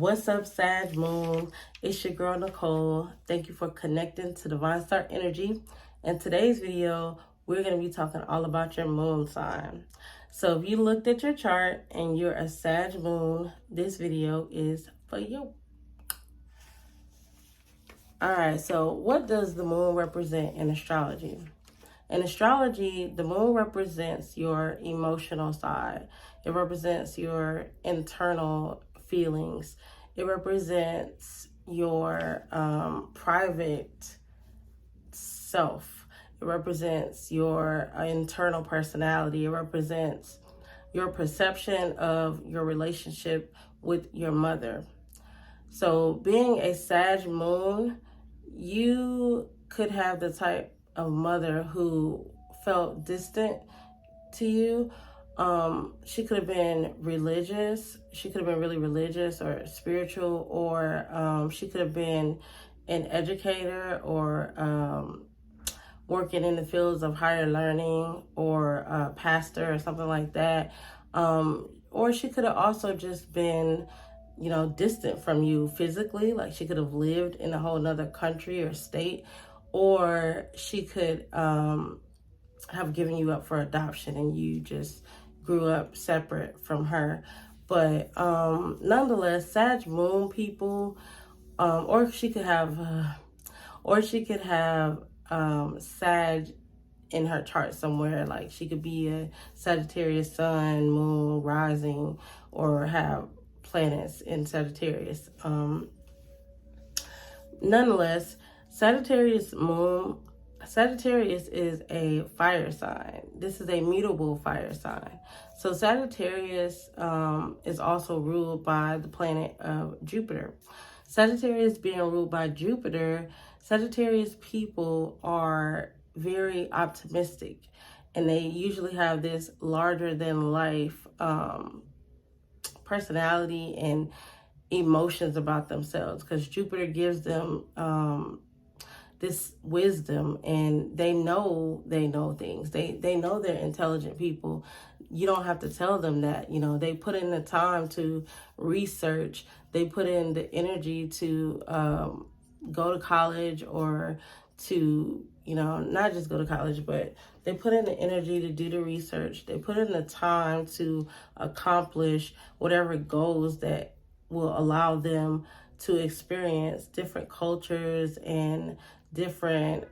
What's up, Sag Moon? It's your girl, Nicole. Thank you for connecting to Divine Star Energy. In today's video, we're going to be talking all about your moon sign. So if you looked at your chart and you're a Sag Moon, this video is for you. Alright, so what does the moon represent in astrology? In astrology, the moon represents your emotional side. It represents your internal feelings. It represents your private self. It represents your internal personality. It represents your perception of your relationship with your mother. So being a Sag moon, you could have the type of mother who felt distant to you. She could have been religious. She could have been really religious or spiritual, or she could have been an educator or working in the fields of higher learning, or a pastor or something like that. Or she could have also just been, distant from you physically. Like she could have lived in a whole nother country or state, or she could have given you up for adoption and you just grew up separate from her. But nonetheless, Sag moon people, or she could have Sag in her chart somewhere. Like she could be a Sagittarius sun, moon, rising, or have planets in Sagittarius. Nonetheless, Sagittarius is a fire sign. This is a mutable fire sign. So Sagittarius is also ruled by the planet of Jupiter. Sagittarius being ruled by Jupiter, Sagittarius people are very optimistic, and they usually have this larger than life personality and emotions about themselves, because Jupiter gives them this wisdom, and they know things. They know they're intelligent people. You don't have to tell them that. They put in the time to research. They put in the energy to go to college, or to, not just go to college, but they put in the energy to do the research. They put in the time to accomplish whatever goals that will allow them to experience different cultures and different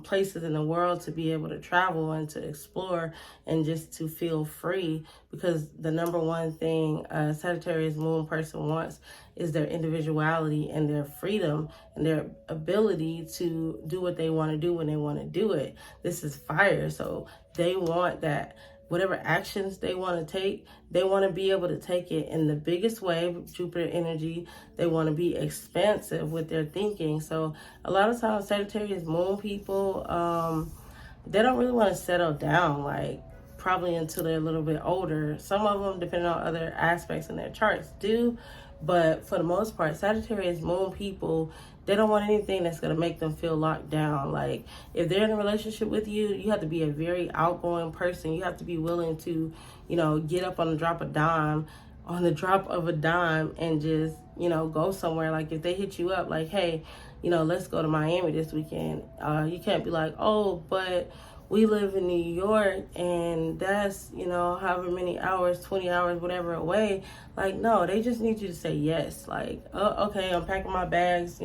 places in the world, to be able to travel and to explore and just to feel free. Because the number one thing a Sagittarius moon person wants is their individuality and their freedom and their ability to do what they want to do when they want to do it. This is fire, so they want that. Whatever actions they want to take, they want to be able to take it in the biggest way. Jupiter energy, they want to be expansive with their thinking. So a lot of times Sagittarius moon people, they don't really want to settle down, like probably until they're a little bit older. Some of them, depending on other aspects in their charts, do. But for the most part, Sagittarius moon people, they don't want anything that's going to make them feel locked down. Like if they're in a relationship with you, you have to be a very outgoing person. You have to be willing to, get up on the drop of a dime and just, go somewhere. Like if they hit you up like, hey, let's go to Miami this weekend. You can't be like, oh, but we live in New York and that's, however many hours, 20 hours, whatever away. Like, no, they just need you to say yes. Like, oh, okay, I'm packing my bags,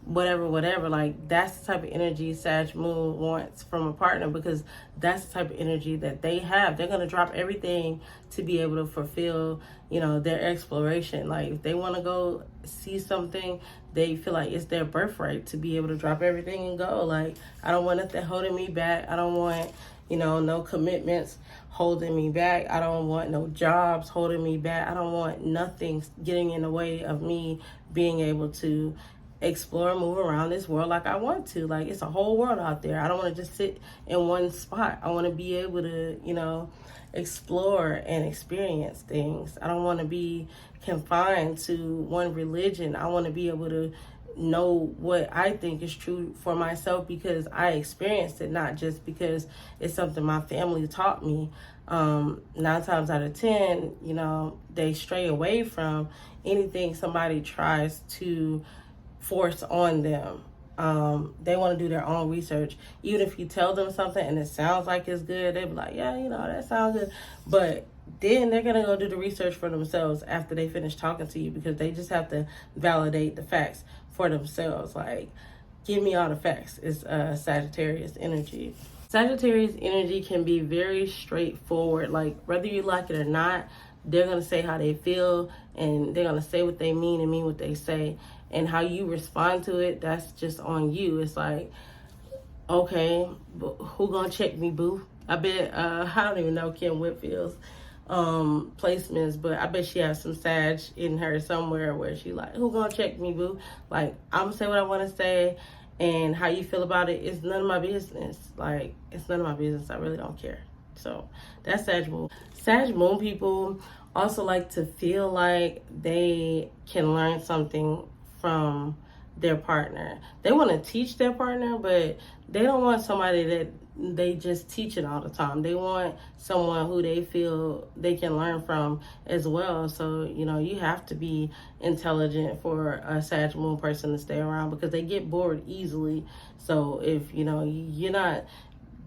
whatever. Like, that's the type of energy Sag moon wants from a partner, because that's the type of energy that they have. They're going to drop everything to be able to fulfill, their exploration. Like, if they want to go see something, they feel like it's their birthright to be able to drop everything and go. Like, I don't want nothing holding me back. I don't want, no commitments holding me back. I don't want no jobs holding me back. I don't want nothing getting in the way of me being able to explore and move around this world like I want to. Like, it's a whole world out there. I don't want to just sit in one spot. I want to be able to, explore and experience things. I don't want to be confined to one religion. I want to be able to know what I think is true for myself because I experienced it, not just because it's something my family taught me. 9 times out of 10, they stray away from anything somebody tries to force on them. They want to do their own research. Even if you tell them something and it sounds like it's good, they be like, yeah, that sounds good. But then they're going to go do the research for themselves after they finish talking to you, because they just have to validate the facts for themselves. Like, give me all the facts. It's Sagittarius energy. Sagittarius energy can be very straightforward. Like, whether you like it or not, they're going to say how they feel, and they're going to say what they mean and mean what they say. And how you respond to it, that's just on you. It's like, okay, but who gonna check me, boo? I bet, I don't even know Kim Whitfield's placements, but I bet she has some Sag in her somewhere where she like, who gonna check me, boo? Like, I'm gonna say what I want to say, and how you feel about it is none of my business. Like, it's none of my business. I really don't care. So that's Sag Moon. Sag Moon people also like to feel like they can learn something from their partner. They want to teach their partner, but they don't want somebody that they just teach it all the time. They want someone who they feel they can learn from as well. So, you have to be intelligent for a Sag Moon person to stay around, because they get bored easily. So if, you're not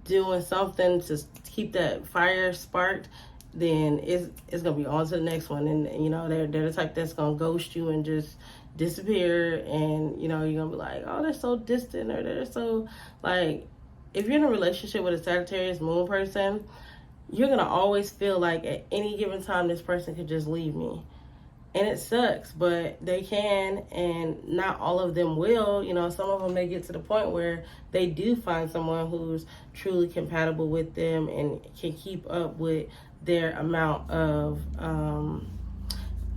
doing something to keep that fire sparked, then it's gonna be on to the next one. And they're the type that's gonna ghost you and just disappear, and you're gonna be like, oh, they're so distant, or they're so, like, if you're in a relationship with a Sagittarius moon person, you're gonna always feel like at any given time this person could just leave me. And it sucks, but they can, and not all of them will. Some of them may get to the point where they do find someone who's truly compatible with them and can keep up with their amount of,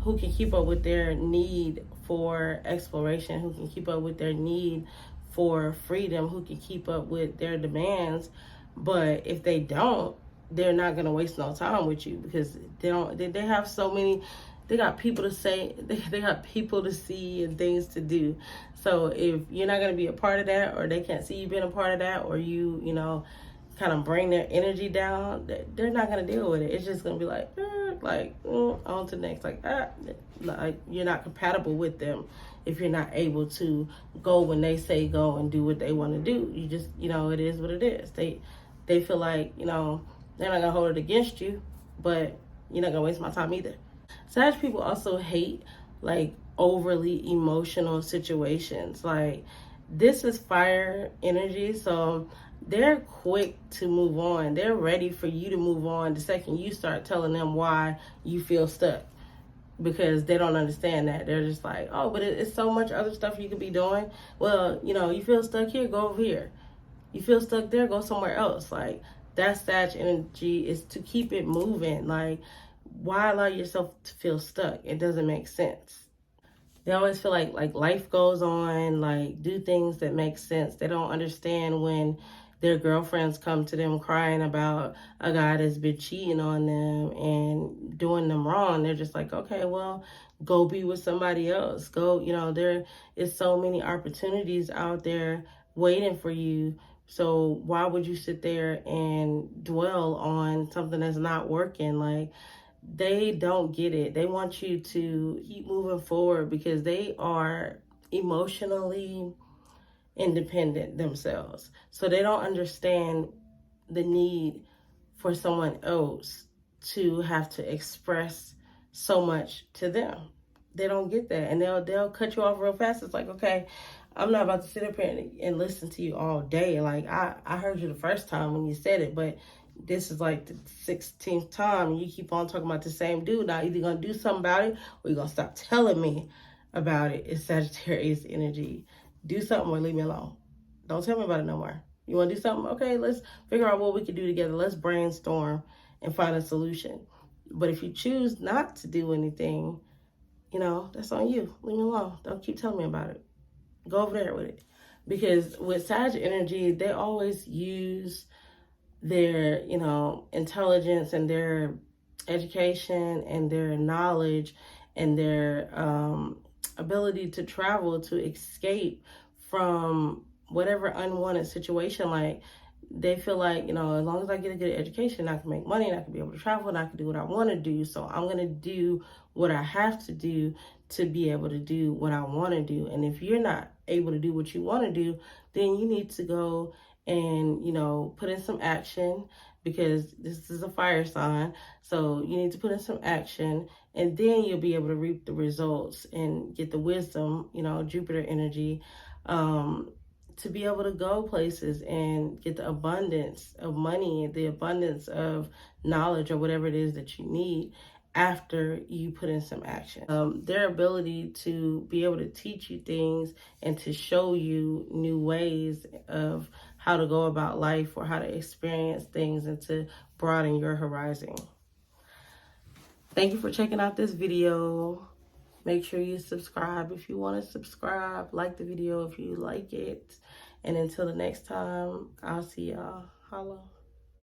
who can keep up with their need for exploration, who can keep up with their need for freedom, who can keep up with their demands. But if they don't, they're not going to waste no time with you, because they have so many, they got people to say, they got people to see and things to do. So if you're not going to be a part of that, or they can't see you being a part of that, or you kind of bring their energy down, they're not going to deal with it. It's just going to be like, on to the next. Like you're not compatible with them if you're not able to go when they say go and do what they want to do. You just, it is what it is. They feel like, they're not going to hold it against you, but you're not going to waste my time either. Sag people also hate, like, overly emotional situations. Like, this is fire energy, so they're quick to move on. They're ready for you to move on the second you start telling them why you feel stuck, because they don't understand that. They're just like, oh, but it's so much other stuff you could be doing. Well, you feel stuck here, go over here. You feel stuck there, go somewhere else. Like, that's Sag energy, is to keep it moving. Like, why allow yourself to feel stuck? It doesn't make sense. They always feel like life goes on, like, do things that make sense. They don't understand when their girlfriends come to them crying about a guy that's been cheating on them and doing them wrong. They're just like, okay, well, go be with somebody else. Go, there is so many opportunities out there waiting for you. So why would you sit there and dwell on something that's not working? Like, they don't get it. They want you to keep moving forward because they are emotionally independent themselves. So they don't understand the need for someone else to have to express so much to them. They don't get that, and they'll cut you off real fast. It's like, okay, I'm not about to sit up here and listen to you all day. Like, I heard you the first time when you said it, but this is like the 16th time, and you keep on talking about the same dude. Now, either gonna do something about it, or you're gonna stop telling me about it. It's Sagittarius energy. Do something or leave me alone. Don't tell me about it no more. You want to do something? Okay, let's figure out what we can do together. Let's brainstorm and find a solution. But if you choose not to do anything, that's on you. Leave me alone. Don't keep telling me about it. Go over there with it. Because with Sag energy, they always use their, intelligence and their education and their knowledge and their ability to travel, to escape from whatever unwanted situation. Like, they feel like, you know, as long as I get a good education, I can make money, and I can be able to travel, and I can do what I want to do. So I'm going to do what I have to do to be able to do what I want to do. And if you're not able to do what you want to do, then you need to go and, you know, put in some action, because this is a fire sign. So you need to put in some action, and then you'll be able to reap the results and get the wisdom, you know, Jupiter energy, to be able to go places and get the abundance of money, the abundance of knowledge, or whatever it is that you need after you put in some action. Their ability to be able to teach you things and to show you new ways of how to go about life, or how to experience things, and to broaden your horizon. Thank you for checking out this video. Make sure you subscribe if you want to subscribe. Like the video if you like it. And until the next time, I'll see y'all. Holla.